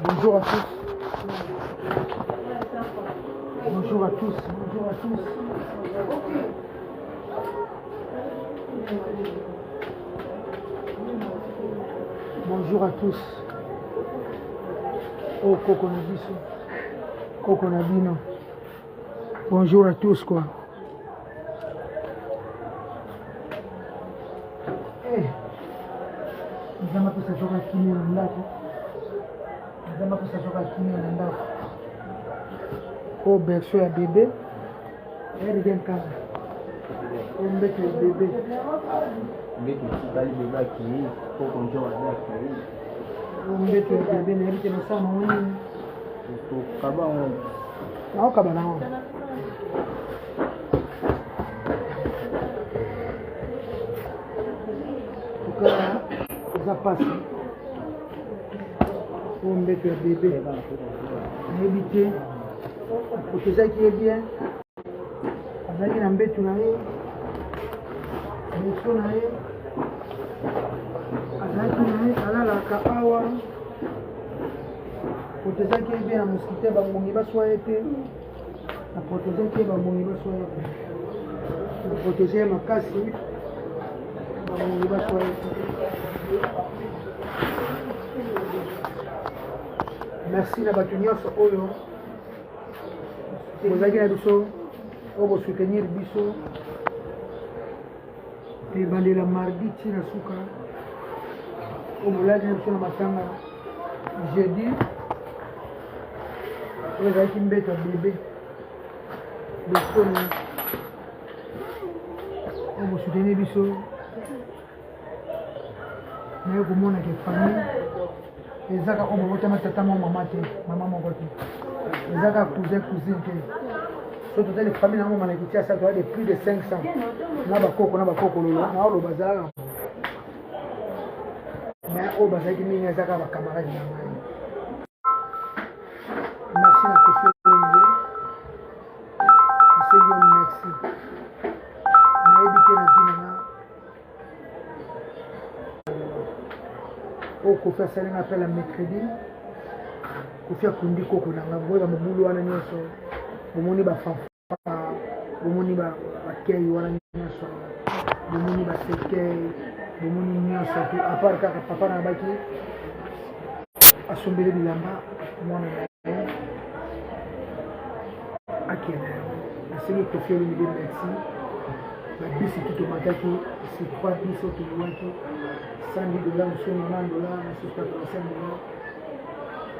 Bonjour à tous. Bonjour à tous. Bonjour à tous. Bonjour à tous. Oh, Coco Nabiso. Coco Nabino. Bonjour à tous, quoi. Eh. Nzama pesa choka kimya na ndako. Nzama pesa choka kimya na ndako. Oh, berceau ya bébé. Elle vient quand? On met le bébé. Mais tu vas le bébé qui faut qu'on joue avec lui. On met le bébé, mais il y a ça, non? Pour kaba on. Non, kaba non. Ça passe. On met le bébé. Éviter. Pour que ça qui est bien. Avec un bébé, tu n'as rien. Tu n'as rien. Avec la kawa. Pour que ça qui est bien, la mosquité, il va soigner. La protéger qui est bien, il va soigner. La protéger ma casse. Il va soigner. Merci à Batunia Oyo. Vous avez biso, vous soutenir biso. Et bandé la mardi tira suka. Vous l'avez biso na matanga. Jeudi. Vous avez une bête bébé. Biso. Vous soutenir biso. Mais vous montrez que famille. Ezaka ko moko tama tata mo mama te mama moko te ezaka cousin te so total les familles na mo mana kitia ça doit de plus de 500 na ba koko lolo na olo bazala mais o bazaki mingi ezaka ba camarade na ngai merci na kofi merci na ebite na vina na au Kofi Salé appelle le mercredi. Kofi a kundi koko na ngabo ba mabulu wana nyoso. Bomoni ba fafa, bomoni ba kei wana nyoso. Bomoni ba sekei, bomoni nyoso tu à part ka papa na baki. Asombele bilamba mwana na. Akena. Asili Kofi lui dit merci. La bisi tout mataki, c'est 3 bis au Toulouaki. $110, $90, $65.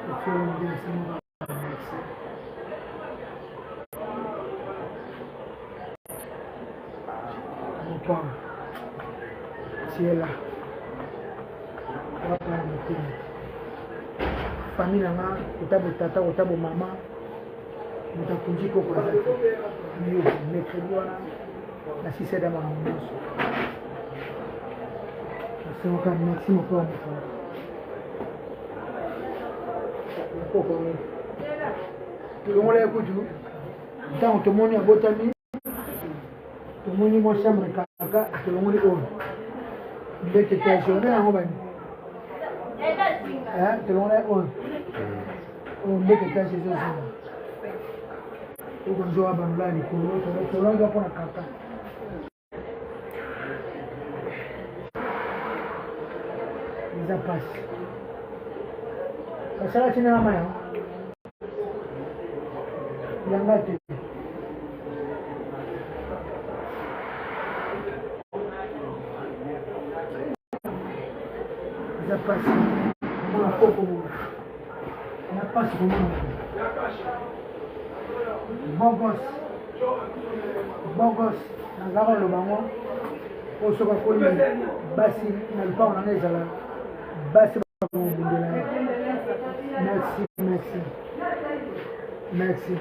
Le film de merci. Mon père, tu es là. Famille nanga, otabo tata, otabo mama, mutakunji koko zaki. Mieux, mercredi wana, na 6 dama na mmoso. Merci mon frère. Tout le monde est écouté. Tant que tout le monde est botami, tout le monde est mon chambre caca, tout le monde est haut. Dès que tu es journée, on va. Tout le monde est haut. Dès que tu es journée, on va jouer à Bambla, tout le monde va prendre caca. Ça passe. Ça va tenir la main. Il y a un gâteau. Ça passe. On a pas pour vous. On a pas pour vous. Bon gosse. Bon gosse. On a le bango. On se va coller. Bassi. On n'a pas en est là. Merci, merci. Merci.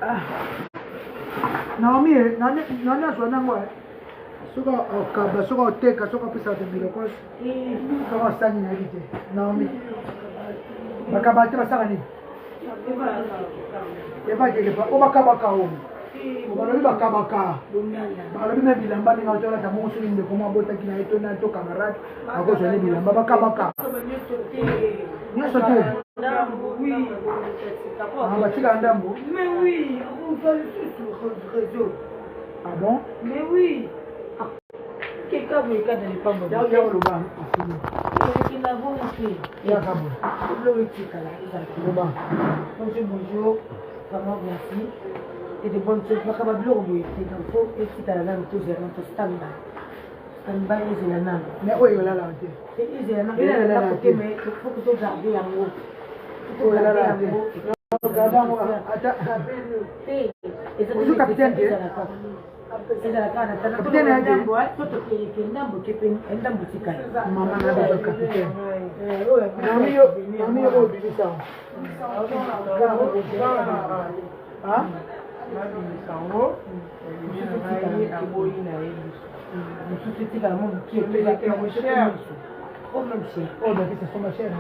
Ah. Naomi, nani aswana ngwa. Soka okaba, soka oteka, soka pesa de bilokos. Soka sani na lite. Naomi. Bakaba te basaka ni. Eba ke ba, o bakaba ka o. balobi bakabaka balobi na bilamba ndenge otolata mongo soki ndeko mwa abotaki na ye to na to camarade akozwa ne bilamba bakabaka nyonso te batika ndambo. Mais oui, on va le réseau. Ah bon? Mais oui. Quelqu'un veut pas d'aller pas bon. Y'a le bas. Il a bon aussi. Y'a Cabo. Le bas. Bonjour. Vraiment merci. Et de bonnes choses. Je vais vous dire que faut que la langue tous les stand-by. Stand-by is la langue. Mais oui, il a la langue. Il a la langue. Il a la langue. Mais il faut que tu gardes en haut. Il faut garder en haut. Bonjour capitaine. Maman n'a pas de capitaine. Nami yo bibisa. Ah? Oh, même cher. Oh, ben, c'est son cher.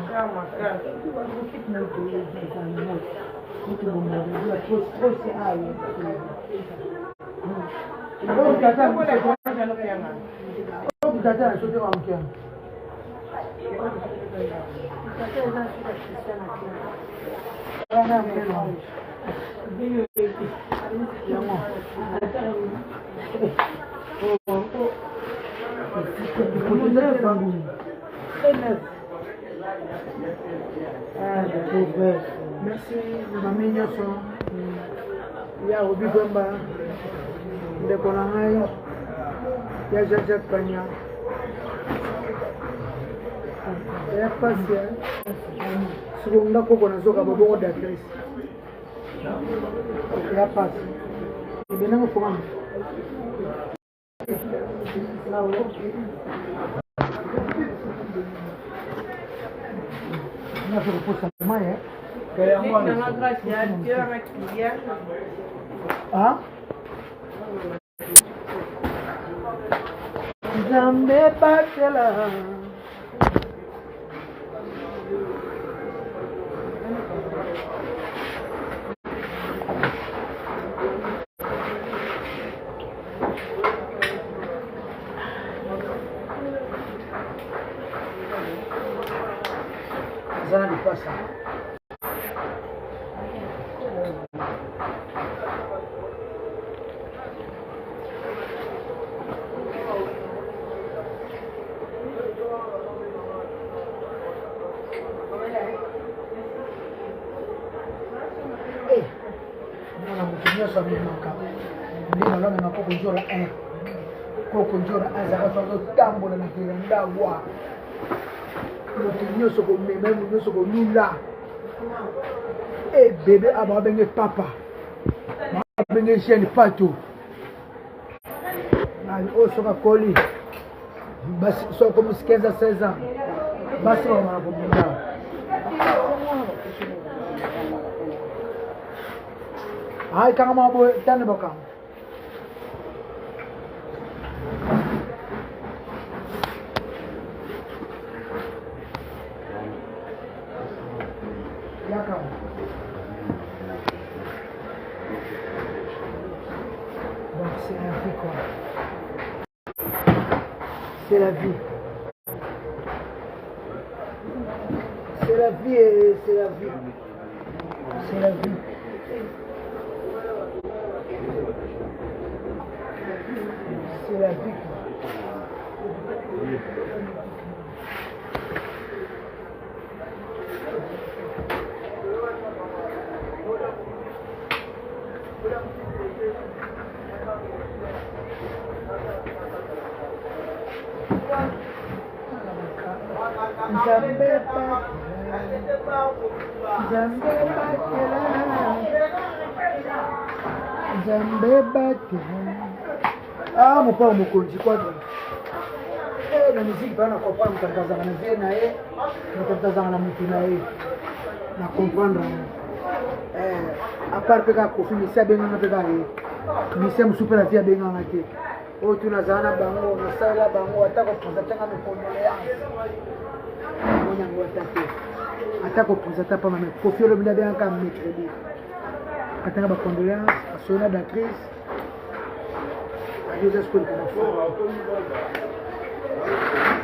Merci, mamie Nyoso. Il y a Obi Gomba, de Konangai, il y a Jacques Pagna. Il y a Passia. Seconda Kokona Zoka Bobo d'adresse. Il y a Pass. Il y a un programme. Nós vamos pôr essa mãe, é? Ah? Zambe Batela. Zana de passar. Ei, não tinha só me marcar. Não, não, não, pouco jora é. Pouco jora as águas são do tambo na querenda água. Nous sommes même nous sommes nous là. Et bébé a bengue papa. Ma bengue chien patou. Na o soka koli. Bas so comme 15 à 16 ans. Bas on a pour moi. Ai kama boy tan boka. Donc c'est la vie quoi. C'est la vie. C'est la vie et c'est la vie. C'est la vie. C'est la vie quoi. Ah, mon père, mon conduit quoi? La musique, on comprend que tu as un vie, tu as un mutunaï, na comprendre. À part que tu as fait bien dans le mais c'est super la vie à bien dans la tête. Oh, tu n'as pas bango, na sala bango, atako posatanga me condoléances. Mon yango atako. Atako posata pa me confier le bien quand mercredi. atanga ba condoléances à Sona d'actrice à Joseph School comme ça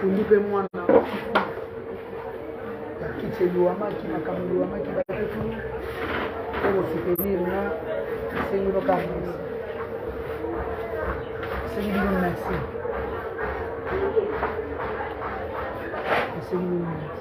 kundi pe mwana bakiteliwama kinakamuliwama kibatetu pour soutenir na c'est une occasion c'est une merci c'est une merci